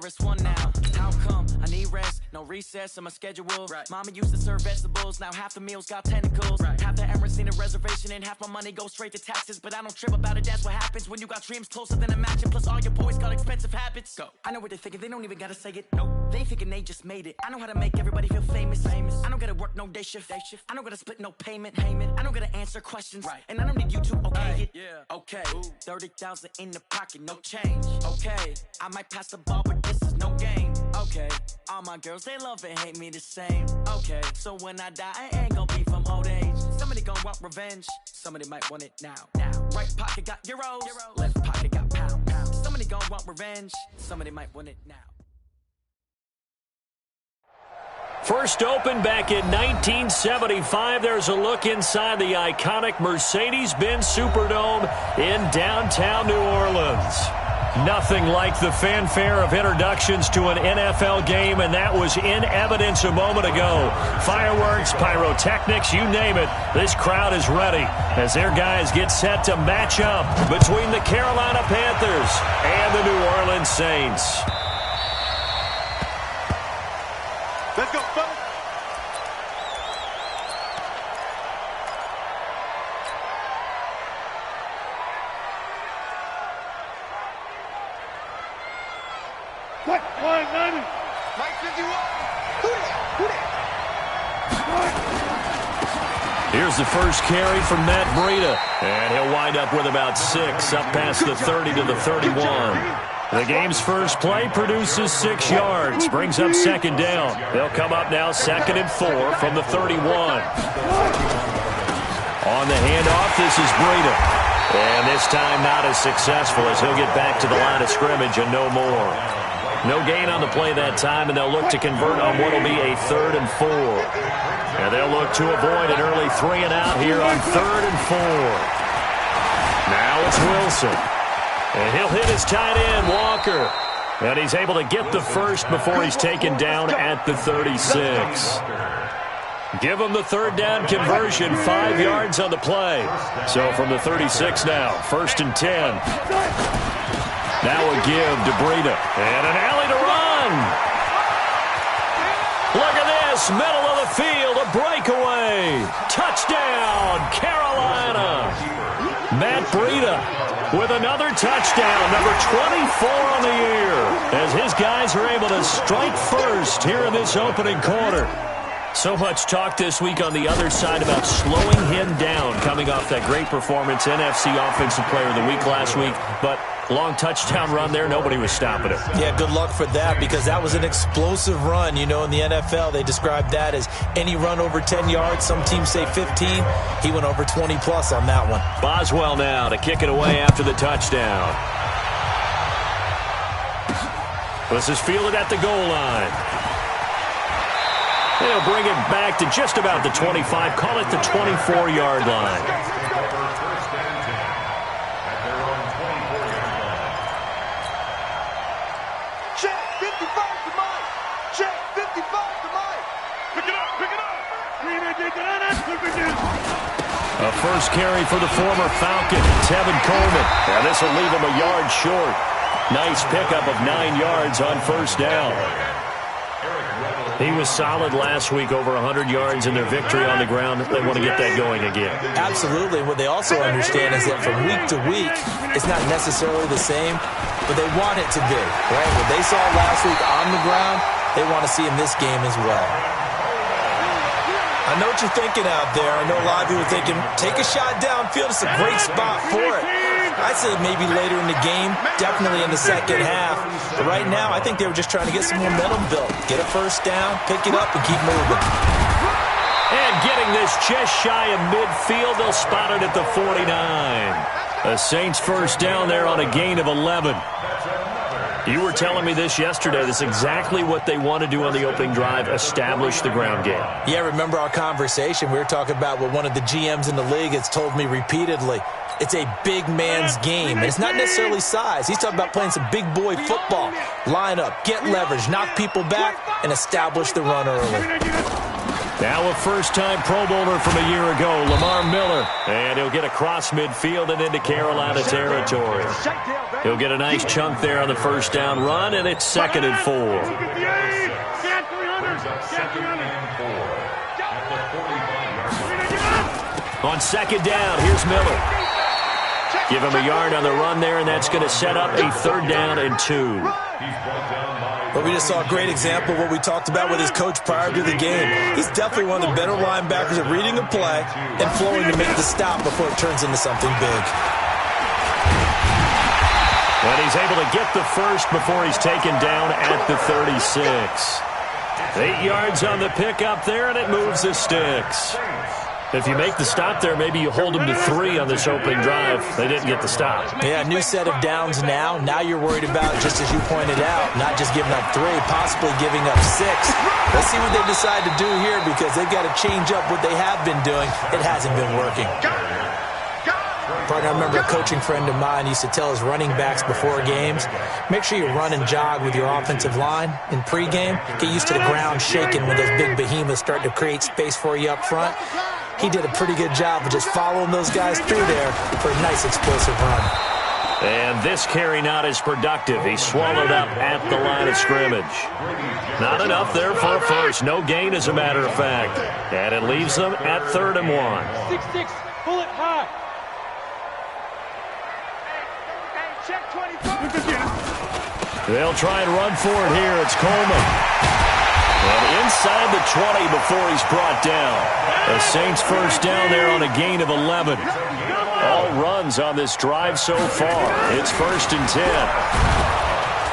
it's one now. How come? I need rest, no recess on my schedule. Right. Mama used to serve vegetables, now half the meals got tentacles. Right. Half the errands need a reservation and half my money goes straight to taxes. But I don't trip about it, that's what happens when you got dreams closer than a match. And plus all your boys got expensive habits. Go. I know what they're thinking, they don't even gotta say it. Nope. They thinking they just made it. I know how to make everybody feel famous. I don't gotta work no day shift. I don't gotta split no payment. I don't gotta answer questions. Right. And I don't need you to okay it. Yeah. Okay. 30,000 in the pocket, no change. Okay. I might pass the ball, but this is no game. Okay. All my girls, they love and hate me the same. Okay. So when I die, I ain't gonna be from old age. Somebody gonna want revenge. Somebody might want it now. Right pocket got euros. Left pocket got pound. Somebody gonna want revenge. Somebody might want it now. First opened back in 1975. There's a look inside the iconic Mercedes-Benz Superdome in downtown New Orleans. Nothing like the fanfare of introductions to an NFL game, and that was in evidence a moment ago. Fireworks, pyrotechnics, you name it. This crowd is ready as their guys get set to match up between the Carolina Panthers and the New Orleans Saints. Let's go, fellas. What? 190. Mike 51. Who that? Here's the first carry from Matt Breida, and he'll wind up with about 6 up past the 30 to the 31. The game's first play produces 6 yards, brings up second down. They'll come up now 2nd and 4 from the 31. On the handoff, this is Breida. And this time not as successful as he'll get back to the line of scrimmage and no more. No gain on the play that time, and they'll look to convert on what will be a 3rd and 4. And they'll look to avoid an early 3 and out here on 3rd and 4. Now it's Wilson. And he'll hit his tight end, Walker. And he's able to get the first before he's taken down at the 36. Give him the 3rd down conversion, 5 yards on the play. So from the 36 now, 1st and 10. Now a give to Breida. And an alley to run. Look at this, middle of the field, a breakaway. Touchdown, Carolina. Matt Breida with another touchdown, number 24 on the year, as his guys are able to strike first here in this opening quarter. So much talk this week on the other side about slowing him down, coming off that great performance, NFC Offensive Player of the Week last week, but long touchdown run there, nobody was stopping it. Yeah, good luck for that, because that was an explosive run. You know, in the NFL, they describe that as any run over 10 yards. Some teams say 15. He went over 20-plus on that one. Boswell now to kick it away after the touchdown. This is fielded at the goal line. They'll bring it back to just about the 25, call it the 24-yard line. Check 55 to Mike. Check 55 to Mike. Pick it up. A first carry for the former Falcon, Tevin Coleman. Now this will leave him a yard short. Nice pickup of 9 yards on first down. He was solid last week, over 100 yards in their victory on the ground. They want to get that going again. Absolutely. What they also understand is that from week to week, it's not necessarily the same, but they want it to be, right? What they saw last week on the ground, they want to see in this game as well. I know what you're thinking out there. I know a lot of people are thinking, take a shot downfield. It's a great spot for it. I'd say maybe later in the game, definitely in the second half. But right now, I think they were just trying to get some momentum built. Get a first down, pick it up, and keep moving. And getting this just shy of midfield, they'll spot it at the 49. The Saints first down there on a gain of 11. You were telling me this yesterday. This is exactly what they want to do on the opening drive, establish the ground game. Yeah, remember our conversation. We were talking about what one of the GMs in the league has told me repeatedly. It's a big man's game, and it's not necessarily size. He's talking about playing some big boy football. Line up, get leverage, knock people back, and establish the run early. Now a first-time Pro Bowler from a year ago, Lamar Miller. And he'll get across midfield and into Carolina territory. He'll get a nice chunk there on the first down run, and it's 2nd and 4. On 2nd down, here's Miller. Give him a yard on the run there, and that's going to set up a 3rd down and 2. But we just saw a great example of what we talked about with his coach prior to the game. He's definitely one of the better linebackers at reading a play and flowing to make the stop before it turns into something big. And he's able to get the first before he's taken down at the 36. 8 yards on the pickup there, and it moves the sticks. If you make the stop there, maybe you hold them to 3 on this opening drive. They didn't get the stop. Yeah, new set of downs now. Now you're worried about, just as you pointed out, not just giving up 3, possibly giving up 6. Let's see what they decide to do here, because they've got to change up what they have been doing. It hasn't been working. Partner, I remember a coaching friend of mine used to tell his running backs before games, make sure you run and jog with your offensive line in pregame. Get used to the ground shaking when those big behemoths start to create space for you up front. He did a pretty good job of just following those guys through there for a nice explosive run. And this carry not as productive. He's swallowed up at the line of scrimmage. Not enough there for a first. No gain, as a matter of fact. And it leaves them at 3rd and 1. 6-6, pull it high. Check 25. They'll try and run for it here. It's Coleman. And inside the 20 before he's brought down. The Saints first down there on a gain of 11. All runs on this drive so far. It's 1st and 10.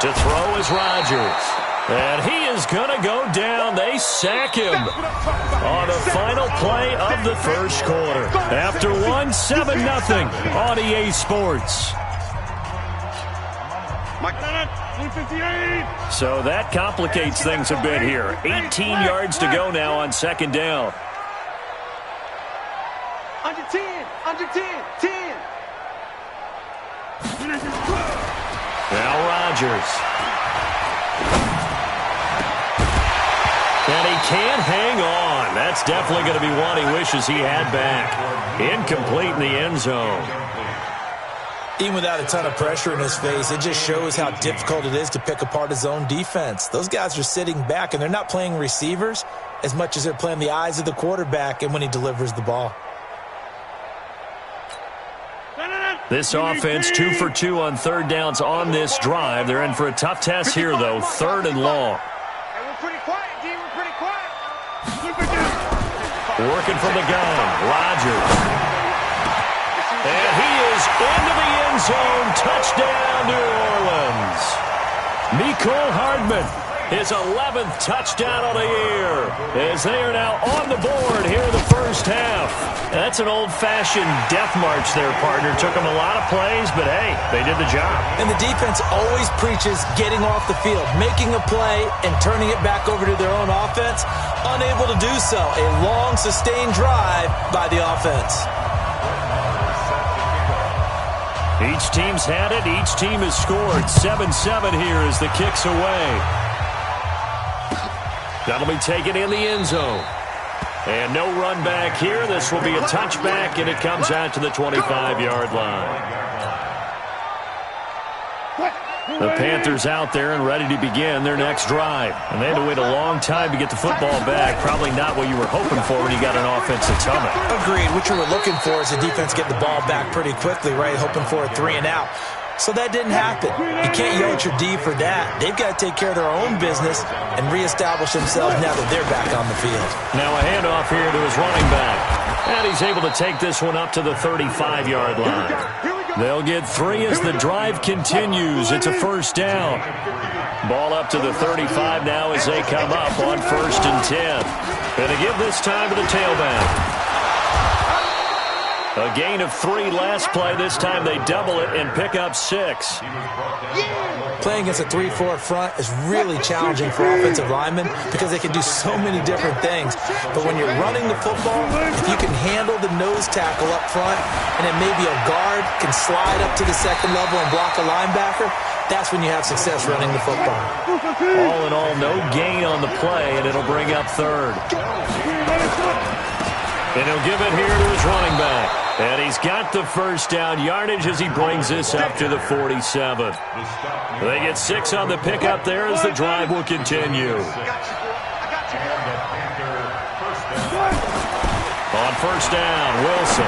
To throw is Rodgers. And he is going to go down. They sack him on the final play of the first quarter. After 7-0 on EA Sports. So that complicates things a bit here. 18 yards to go now on 2nd down. Under 10, under 10, 10. Now Rodgers. And he can't hang on. That's definitely going to be one he wishes he had back. Incomplete in the end zone. Even without a ton of pressure in his face, it just shows how difficult it is to pick apart his own defense. Those guys are sitting back, and they're not playing receivers as much as they're playing the eyes of the quarterback and when he delivers the ball. This offense 2 for 2 on 3rd downs on this drive. They're in for a tough test here, though. 3rd and long. Hey, we're pretty quiet, D. We're pretty quiet. Working from the gun, Rodgers. And he is into the end zone. Touchdown, New Orleans. Mecole Hardman, his 11th touchdown of the year, as they are now on the board here in the first half. That's an old-fashioned death march there, partner. Took them a lot of plays, but hey, they did the job. And the defense always preaches getting off the field, making a play, and turning it back over to their own offense. Unable to do so. A long, sustained drive by the offense. Each team's had it. Each team has scored. 7-7 here as the kick's away. That'll be taken in the end zone. And no run back here. This will be a touchback, and it comes out to the 25-yard line. The Panthers out there and ready to begin their next drive. And they had to wait a long time to get the football back. Probably not what you were hoping for when you got an offense that's humming. Agreed. What you were looking for is the defense get the ball back pretty quickly, right? Hoping for a 3-and-out. So that didn't happen. You can't yell at your D for that. They've got to take care of their own business and reestablish themselves now that they're back on the field. Now a handoff here to his running back. And he's able to take this one up to the 35-yard line. They'll get 3 as the drive continues. It's a first down. Ball up to the 35 now as they come up on 1st and 10. Going to give this time to the tailback. A gain of 3 last play. This time they double it and pick up 6. Playing against a 3-4 front is really challenging for offensive linemen because they can do so many different things. But when you're running the football, if you can handle the nose tackle up front and then maybe a guard can slide up to the second level and block a linebacker, that's when you have success running the football. All in all, no gain on the play, and it'll bring up 3rd. And he'll give it here to his running back. And he's got the first down yardage as he brings this up to the 47. They get 6 on the pickup there as the drive will continue. On first down, Wilson.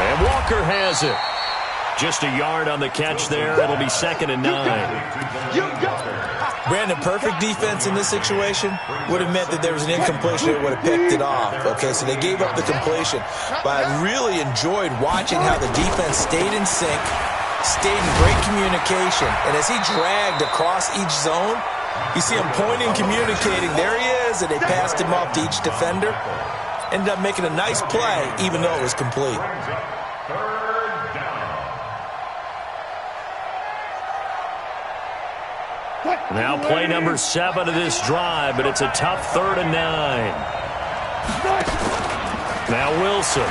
And Walker has it. Just a yard on the catch there. It'll be 2nd and 9. Brandon, perfect defense in this situation would have meant that there was an incompletion that would have picked it off. Okay, so they gave up the completion. But I really enjoyed watching how the defense stayed in sync, stayed in great communication. And as he dragged across each zone, you see him pointing, communicating. There he is, and they passed him off to each defender. Ended up making a nice play, even though it was complete. Now play number 7 of this drive, but it's a tough 3rd and 9. Now Wilson.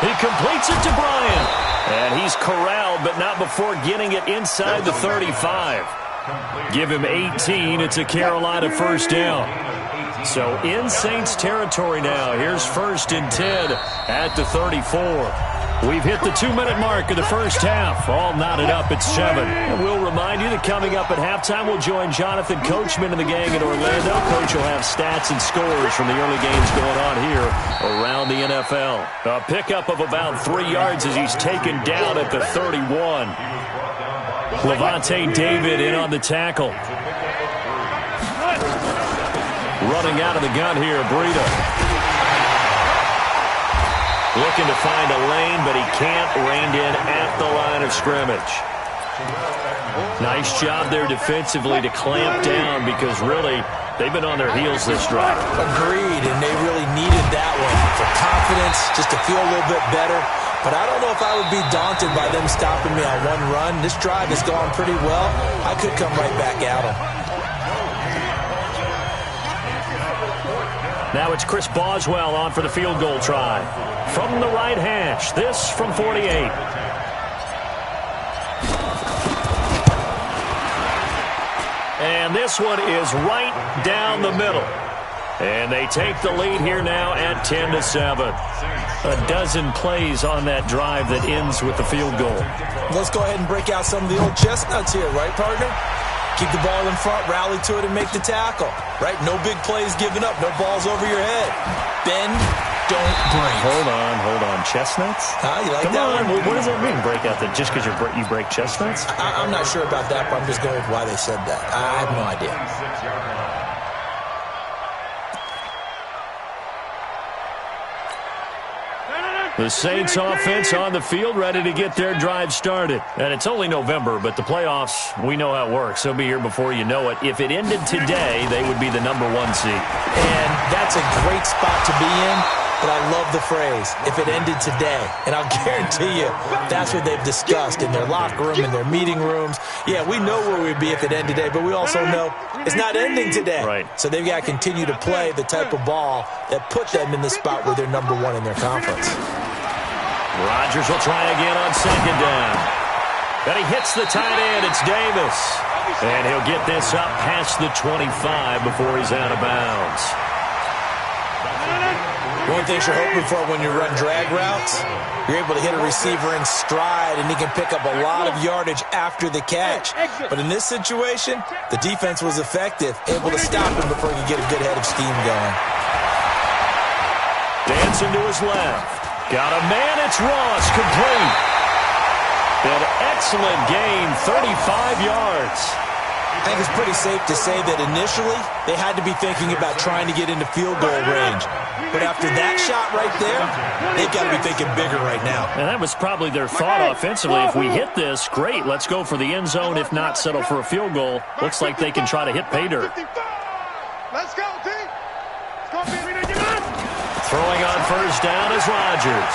He completes it to Bryant. And he's corralled, but not before getting it inside the 35. Give him 18. It's a Carolina first down. So in Saints territory now. Here's 1st and 10 at the 34. We've hit the 2-minute mark of the first half. All knotted up at 7. And we'll remind you that coming up at halftime, we'll join Jonathan Coachman and the gang in Orlando. Coach will have stats and scores from the early games going on here around the NFL. A pickup of about 3 yards as he's taken down at the 31. Levante David in on the tackle. Running out of the gun here, Breida. Looking to find a lane, but he can't. Reined in at the line of scrimmage. Nice job there defensively to clamp down because really they've been on their heels this drive. Agreed, and they really needed that one for confidence, just to feel a little bit better. But I don't know if I would be daunted by them stopping me on one run. This drive has gone pretty well. I could come right back at them. Now it's Chris Boswell on for the field goal try. From the right hash, this from 48. And this one is right down the middle. And they take the lead here now at 10-7. A dozen plays on that drive that ends with the field goal. Let's go ahead and break out some of the old chestnuts here, right, partner? Keep the ball in front, rally to it, and make the tackle. Right? No big plays given up. No balls over your head. Bend, don't break. Hold on. Chestnuts? You like Come that on. one? What does that mean, break out? That just because you break chestnuts? I'm not sure about that, but I'm just going with why they said that. I have no idea. The Saints offense on the field, ready to get their drive started. And it's only November, but the playoffs, we know how it works. They'll be here before you know it. If it ended today, they would be the #1 seed. And that's a great spot to be in, but I love the phrase, if it ended today. And I'll guarantee you, that's what they've discussed in their locker room, in their meeting rooms. Yeah, we know where we'd be if it ended today, but we also know it's not ending today. Right. So they've got to continue to play the type of ball that put them in the spot where they're #1 in their conference. Rodgers will try again on 2nd down. And he hits the tight end. It's Davis. And he'll get this up past the 25 before he's out of bounds. One thing you're hoping for when you run drag routes, you're able to hit a receiver in stride, and he can pick up a lot of yardage after the catch. But in this situation, the defense was effective, able to stop him before he could get a good head of steam going. Dancing to his left. Got a man, it's Ross, complete. An excellent gain, 35 yards. I think it's pretty safe to say that initially they had to be thinking about trying to get into field goal range. But after that shot right there, they've got to be thinking bigger right now. And that was probably their thought offensively. If we hit this, great, let's go for the end zone. If not, settle for a field goal. Looks like they can try to hit pay dirt. Let's go, D. Throwing on first down is Rodgers.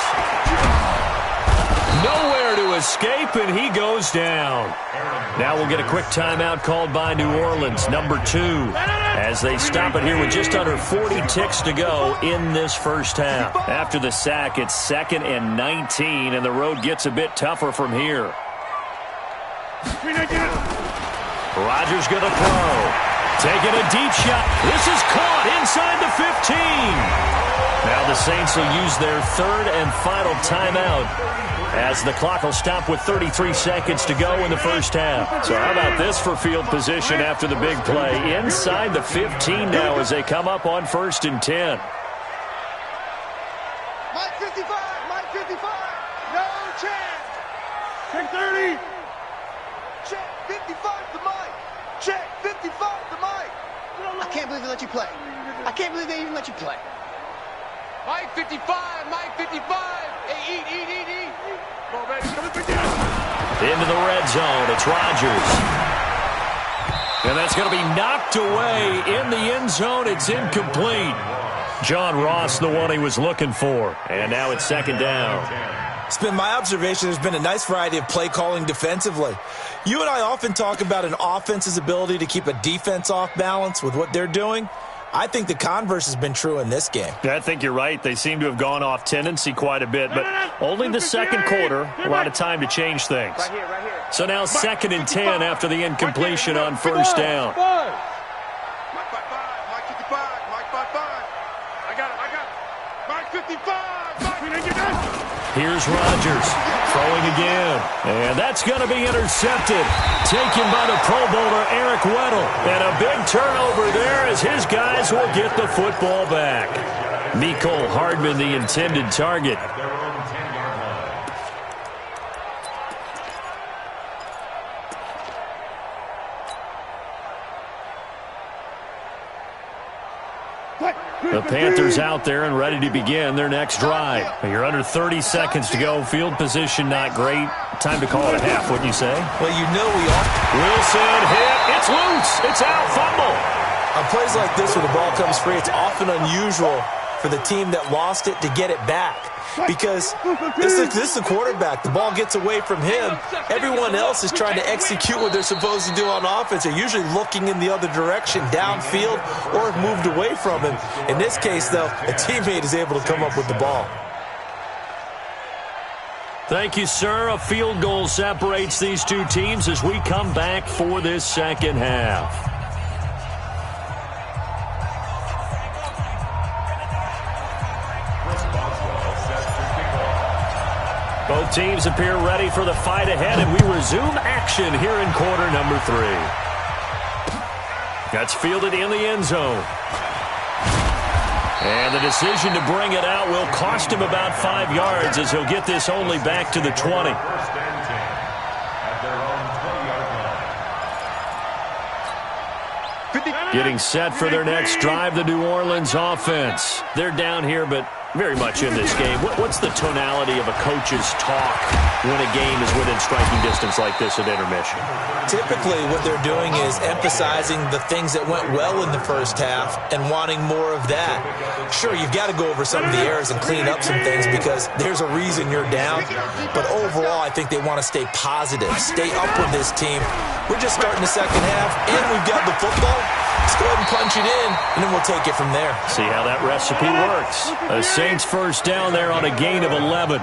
Nowhere to escape, and he goes down. Now we'll get a quick timeout called by New Orleans, #2, as they stop it here with just under 40 ticks to go in this first half. After the sack, it's 2nd and 19, and the road gets a bit tougher from here. Rodgers going to throw. Taking a deep shot. This is caught inside the 15. Now the Saints will use their third and final timeout as the clock will stop with 33 seconds to go in the first half. So how about this for field position after the big play? Inside the 15 now as they come up on 1st and 10. Mike 55, Mike 55, no chance. Check 30. Check 55 to Mike. Check 55 to Mike. I can't believe they let you play. I can't believe they even let you play. Mike 55, Mike 55. Hey, eat. Come on, baby. Into the red zone. It's Rodgers. And that's going to be knocked away in the end zone. It's incomplete. John Ross, the one he was looking for. And now it's 2nd down. It's been my observation there's been a nice variety of play calling defensively. You and I often talk about an offense's ability to keep a defense off balance with what they're doing. I think the converse has been true in this game. Yeah, I think you're right. They seem to have gone off tendency quite a bit, but only the second quarter, a lot of time to change things. Right here. So now 2nd and 10 after the incompletion on 1st down. Mike 55, Mike 55, Mike 55. I got it. Mike 55, Mike. We didn't get that. Here's Rodgers throwing again, and that's going to be intercepted. Taken by the Pro Bowler Eric Weddle, and a big turnover there as his guys will get the football back. Mecole Hardman, the intended target. The Panthers out there and ready to begin their next drive. You're under 30 seconds to go. Field position not great. Time to call it a half, wouldn't you say? Well, you know we are. Wilson hit. It's loose. It's out. Fumble. On plays like this where the ball comes free, it's often unusual for the team that lost it to get it back. Because this is the quarterback. The ball gets away from him. Everyone else is trying to execute what they're supposed to do on offense. They're usually looking in the other direction, downfield, or have moved away from him. In this case, though, a teammate is able to come up with the ball. Thank you, sir. A field goal separates these two teams as we come back for this second half. Both teams appear ready for the fight ahead, and we resume action here in quarter number 3. That's fielded in the end zone. And the decision to bring it out will cost him about 5 yards as he'll get this only back to the 20. Getting set for their next drive, the New Orleans offense. They're down here, but very much in this game. What's the tonality of a coach's talk when a game is within striking distance like this at intermission? Typically, what they're doing is emphasizing the things that went well in the first half and wanting more of that. Sure, you've got to go over some of the errors and clean up some things because there's a reason you're down. But overall, I think they want to stay positive, stay up with this team. We're just starting the second half, and we've got the football. Let's go ahead and punch it in, and then we'll take it from there. See how that recipe works. A Saints first down there on a gain of 11.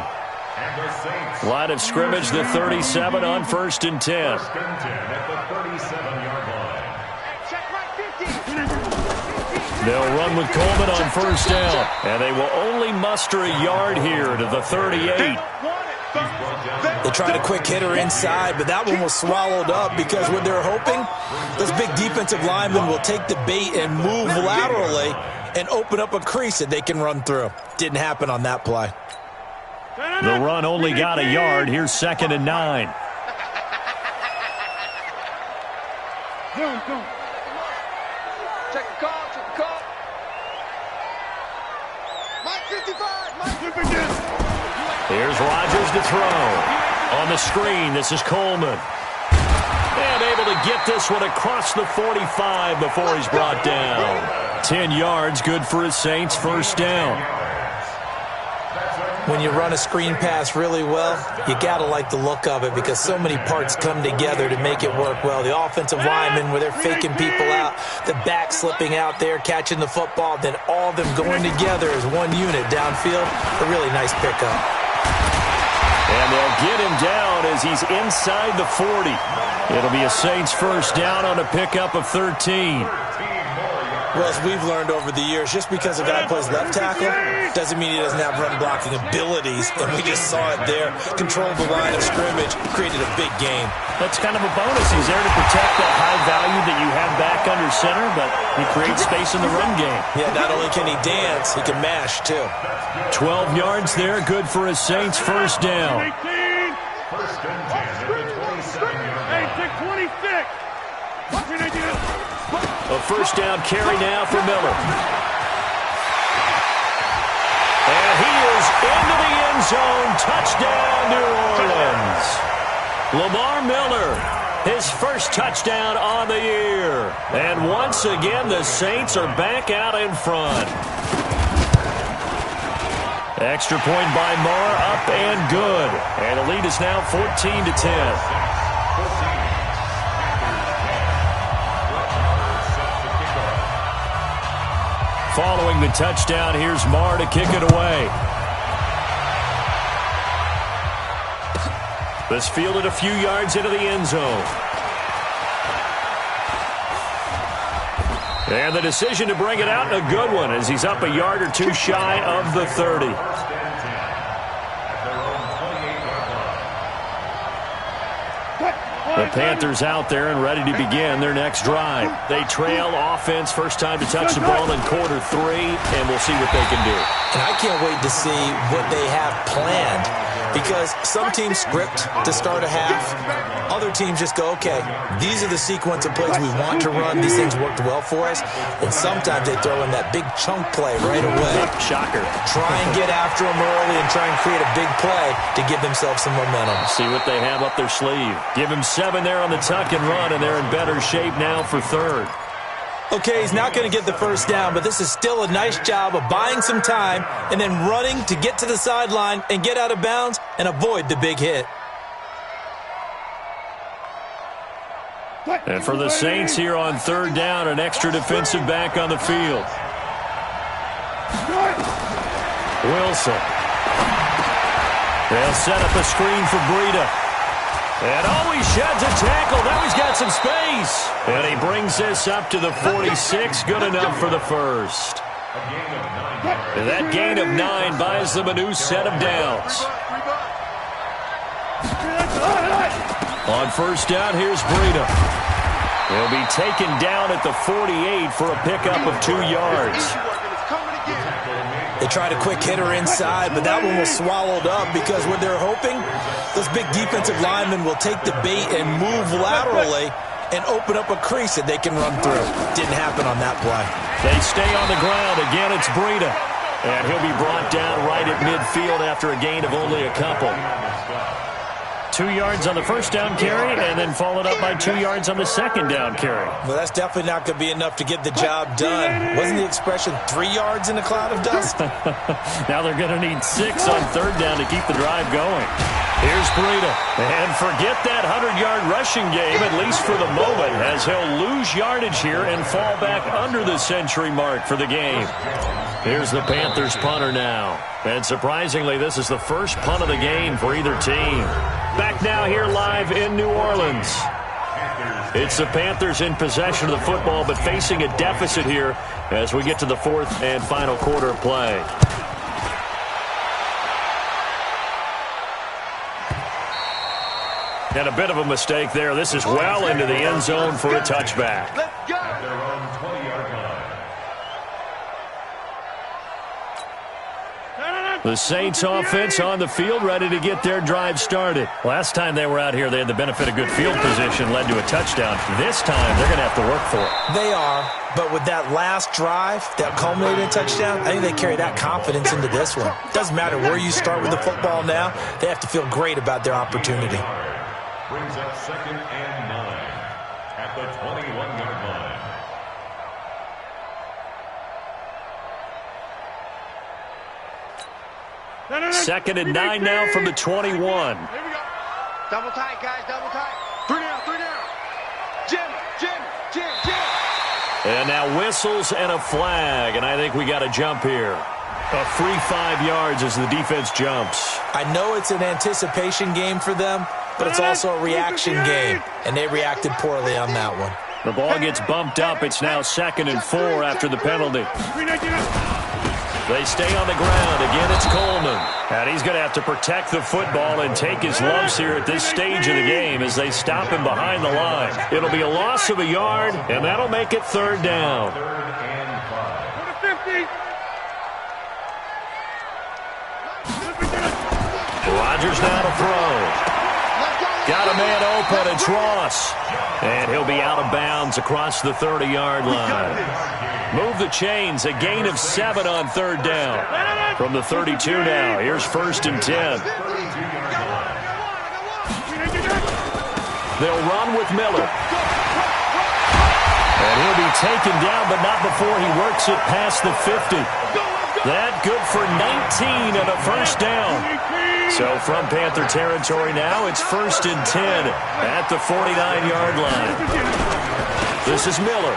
Line of scrimmage, the 37 on 1st and 10. They'll run with Coleman on first down, and they will only muster a yard here to the 38. They tried a quick hitter inside, but that one was swallowed up because what they're hoping, those big defensive linemen will take the bait and move laterally and open up a crease that they can run through. Didn't happen on that play. The run only got a yard. Here's 2nd and 9. Check the call. Mike 55, Mike 55. Here's Rodgers to throw. On the screen, this is Coleman. And able to get this one across the 45 before he's brought down. 10 yards, good for his Saints, first down. When you run a screen pass really well, you got to like the look of it because so many parts come together to make it work well. The offensive linemen, where they're faking people out, the back slipping out there, catching the football, then all of them going together as one unit downfield. A really nice pickup. And they'll get him down as he's inside the 40. It'll be a Saints first down on a pickup of 13. Well, as we've learned over the years, just because a guy plays left tackle doesn't mean he doesn't have run-blocking abilities, and we just saw it there. Controlled the line of scrimmage, created a big game. That's kind of a bonus. He's there to protect that high value that you have back under center, but he creates space in the run game. Yeah, not only can he dance, he can mash, too. 12 yards there, good for a Saints first down. First and 10 at the 26. Hey, take 26. What can I do? A first down carry now for Miller. And he is into the end zone. Touchdown, New Orleans. Lamar Miller, his first touchdown on the year. And once again, the Saints are back out in front. Extra point by Marr, up and good. And the lead is now 14-10. Following the touchdown, here's Marr to kick it away. This fielded a few yards into the end zone. And the decision to bring it out, a good one, as he's up a yard or two shy of the 30. The Panthers out there and ready to begin their next drive. They trail offense, first time to touch the ball in quarter 3, and we'll see what they can do. And I can't wait to see what they have planned, because some teams script to start a half. Other teams just go, okay, these are the sequence of plays we want to run. These things worked well for us. And sometimes they throw in that big chunk play right away. Shocker. Try and get after them early and try and create a big play to give themselves some momentum. See what they have up their sleeve. Give him 7 there on the tuck and run, and they're in better shape now for third. Okay, he's not going to get the first down, but this is still a nice job of buying some time and then running to get to the sideline and get out of bounds and avoid the big hit. And for the Saints here on third down, an extra defensive back on the field. Wilson. They'll set up a screen for Breida. And he sheds a tackle. Now he's got some space. And he brings this up to the 46. Good enough for the first. And that gain of 9 buys them a new set of downs. On first down, here's Breida. He'll be taken down at the 48 for a pickup of 2 yards. They tried a quick hitter inside, but that one was swallowed up because what they're hoping, those big defensive linemen will take the bait and move laterally and open up a crease that they can run through. Didn't happen on that play. They stay on the ground. Again, it's Breida. And he'll be brought down right at midfield after a gain of only a couple. 2 yards on the first down carry, and then followed up by 2 yards on the second down carry. Well, that's definitely not going to be enough to get the job done. Wasn't the expression 3 yards in a cloud of dust? Now they're going to need 6 on third down to keep the drive going. Here's Breida. And forget that 100-yard rushing game, at least for the moment, as he'll lose yardage here and fall back under the century mark for the game. Here's the Panthers punter now. And surprisingly, this is the first punt of the game for either team. Back now here live in New Orleans. It's the Panthers in possession of the football, but facing a deficit here as we get to the fourth and final quarter of play. And a bit of a mistake there. This is well into the end zone for a touchback. Let's go. The Saints offense on the field, ready to get their drive started. Last time they were out here, they had the benefit of good field position, led to a touchdown. This time, they're going to have to work for it. They are, but with that last drive, that culminated in a touchdown, I think they carry that confidence into this one. Doesn't matter where you start with the football now, they have to feel great about their opportunity. Brings up 2nd and 9 at the 21-yard line. Second and 9 now from the 21. Here we go. Double tight, guys, double tight. 3 down. Jim. And now whistles and a flag, and I think we got a jump here. A free 5 yards as the defense jumps. I know it's an anticipation game for them, but it's also a reaction game, and they reacted poorly on that one. The ball gets bumped up. It's now 2nd and 4 after the penalty. They stay on the ground. Again, it's Coleman. And he's going to have to protect the football and take his lumps here at this stage of the game as they stop him behind the line. It'll be a loss of a yard, and that'll make it 3rd down. Rodgers now to throw. Got a man open. It's Ross. And he'll be out of bounds across the 30-yard line. Move the chains. A gain of 7 on 3rd down. From the 32 now. Here's 1st and 10. They'll run with Miller. And he'll be taken down, but not before he works it past the 50. That good for 19 and a 1st down. So from Panther territory now, it's 1st and 10 at the 49-yard line. This is Miller.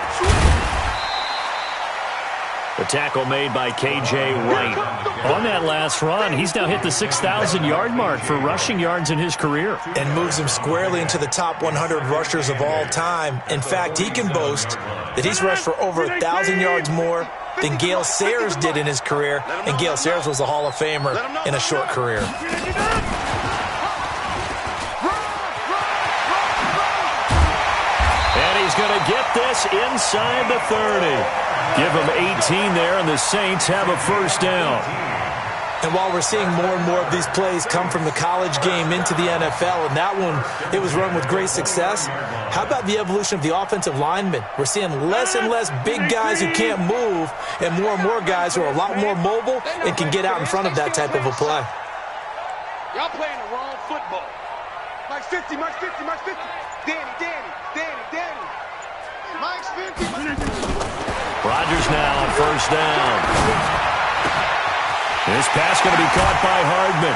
The tackle made by K.J. Wright. On that last run, he's now hit the 6,000-yard mark for rushing yards in his career. And moves him squarely into the top 100 rushers of all time. In fact, he can boast that he's rushed for over 1,000 yards more than Gale Sayers did in his career, and Gale Sayers was a Hall of Famer in a short career. And he's going to get this inside the 30. Give him 18 there, and the Saints have a 1st down. And while we're seeing more and more of these plays come from the college game into the NFL, and that one, it was run with great success, how about the evolution of the offensive linemen? We're seeing less and less big guys who can't move and more guys who are a lot more mobile and can get out in front of that type of a play. Y'all playing the wrong football. Mike's 50, Mike's 50, Mike's 50. Danny. Mike's 50. Rodgers now on 1st down. This pass going to be caught by Hardman.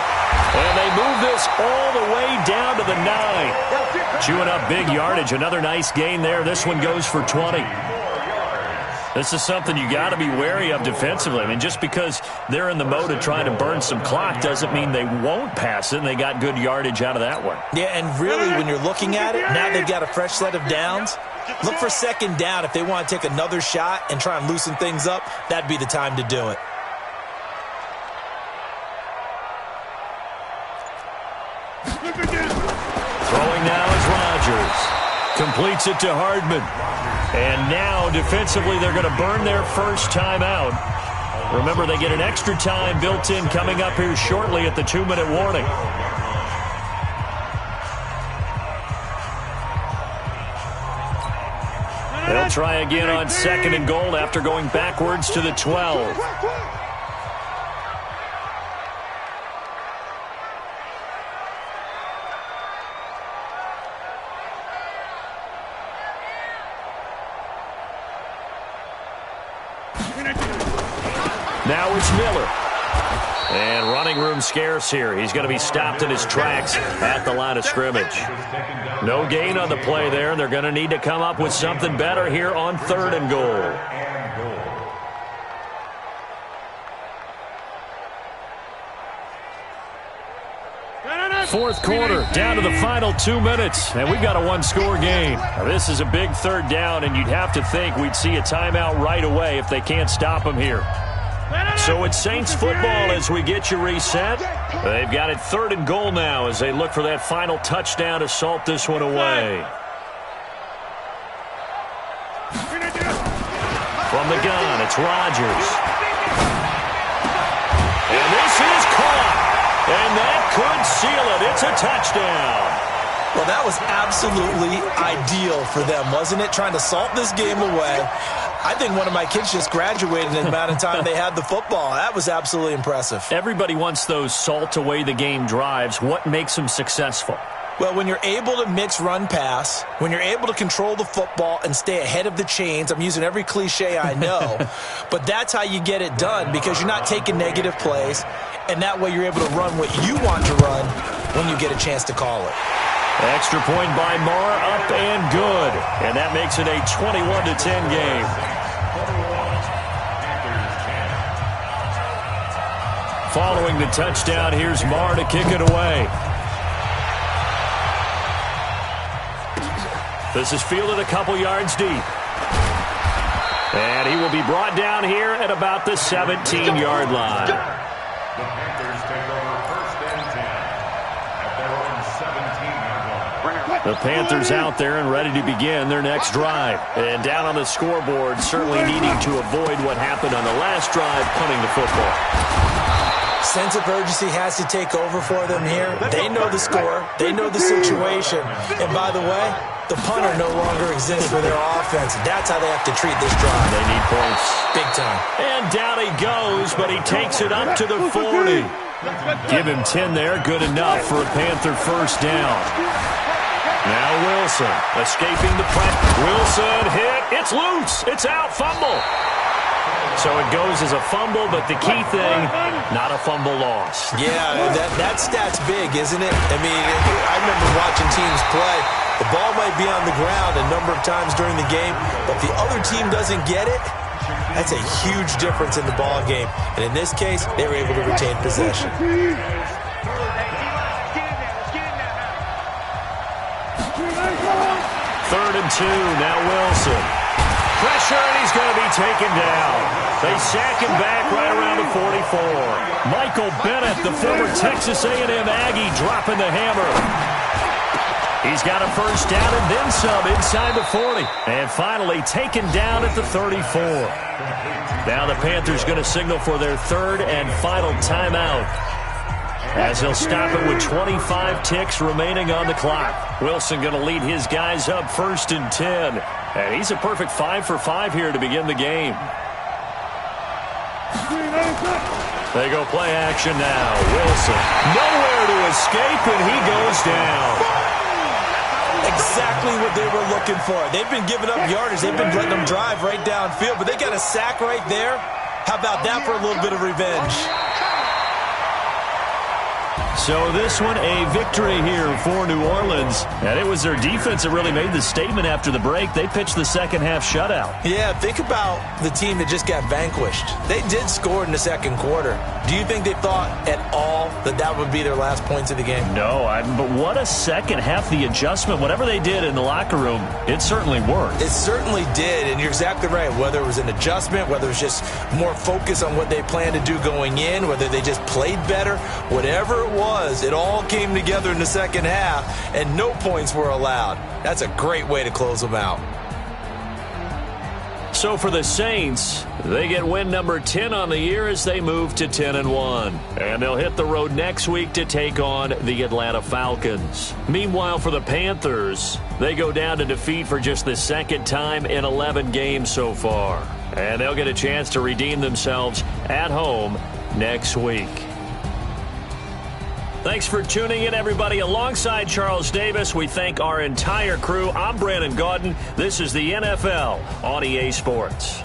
And they move this all the way down to the 9. Chewing up big yardage. Another nice gain there. This one goes for 20. This is something you got to be wary of defensively. I mean, just because they're in the mode of trying to burn some clock doesn't mean they won't pass it, and they got good yardage out of that one. Yeah, and really, when you're looking at it, now they've got a fresh set of downs. Look for 2nd down. If they want to take another shot and try and loosen things up, that'd be the time to do it. Throwing now is Rodgers. Completes it to Hardman. And now, defensively, they're going to burn their 1st time out. Remember, they get an extra time built in coming up here shortly at the 2-minute warning. They'll try again on 2nd and goal after going backwards to the 12. Now it's Miller. And running room scarce here. He's going to be stopped in his tracks at the line of scrimmage. No gain on the play there, and they're going to need to come up with something better here on 3rd and goal. Fourth quarter, down to the final 2 minutes, and we've got a 1-score game. Now, this is a big 3rd down, and you'd have to think we'd see a timeout right away if they can't stop him here. So it's Saints football as we get you reset. They've got it 3rd and goal now as they look for that final touchdown to salt this one away. From the gun, it's Rodgers. And this is caught. And that could seal it. It's a touchdown. Well, that was absolutely ideal for them, wasn't it? Trying to salt this game away. I think one of my kids just graduated in the amount of time they had the football. That was absolutely impressive. Everybody wants those salt away the game drives. What makes them successful? Well, when you're able to mix run-pass, when you're able to control the football and stay ahead of the chains, I'm using every cliche I know, but that's how you get it done because you're not taking negative plays, and that way you're able to run what you want to run when you get a chance to call it. Extra point by Marr, up and good. And that makes it a 21-10 game. Following the touchdown, here's Marr to kick it away. This is fielded a couple yards deep. And he will be brought down here at about the 17-yard line. The Panthers take over first and 10 at their own 17-yard line. The Panthers out there and ready to begin their next drive. And down on the scoreboard, certainly needing to avoid what happened on the last drive, punting the football. Sense of urgency has to take over for them here. They know the score. They know the situation. And by the way, the punter no longer exists for their offense. That's how they have to treat this drive. They need points. Big time. And down he goes, but he takes it up to the 40. Give him 10 there. Good enough for a Panther first down. Now Wilson escaping the press. Wilson hit. It's loose. It's out. Fumble. So it goes as a fumble, but the key thing, not a fumble loss. Yeah, that stat's big, isn't it? I mean, I remember watching teams play. The ball might be on the ground a number of times during the game, but if the other team doesn't get it, that's a huge difference in the ball game. And in this case, they were able to retain possession. 3rd and 2, now Wilson. Pressure, and he's going to be taken down. They sack him back right around the 44. Michael Bennett, the former Texas A&M Aggie, dropping the hammer. He's got a first down and then some inside the 40. And finally taken down at the 34. Now the Panthers going to signal for their 3rd and final timeout, as he'll stop it with 25 ticks remaining on the clock. Wilson going to lead his guys up 1st and 10. And he's a perfect 5 for 5 here to begin the game. They go play action now. Wilson nowhere to escape, and he goes down. Exactly what they were looking for. They've been giving up yardage. They've been letting them drive right downfield, but they got a sack right there. How about that for a little bit of revenge? So this one, a victory here for New Orleans. And it was their defense that really made the statement after the break. They pitched the second half shutout. Yeah, think about the team that just got vanquished. They did score in the second quarter. Do you think they thought at all that that would be their last points of the game? No, but what a second half. The adjustment, whatever they did in the locker room, it certainly worked. It certainly did, and you're exactly right. Whether it was an adjustment, whether it was just more focus on what they planned to do going in, whether they just played better, whatever it was, it all came together in the second half, and no points were allowed. That's a great way to close them out. So for the Saints, they get win number 10 on the year as they move to 10-1. And they'll hit the road next week to take on the Atlanta Falcons. Meanwhile, for the Panthers, they go down to defeat for just the second time in 11 games so far. And they'll get a chance to redeem themselves at home next week. Thanks for tuning in, everybody. Alongside Charles Davis, we thank our entire crew. I'm Brandon Gaudin. This is the NFL on EA Sports.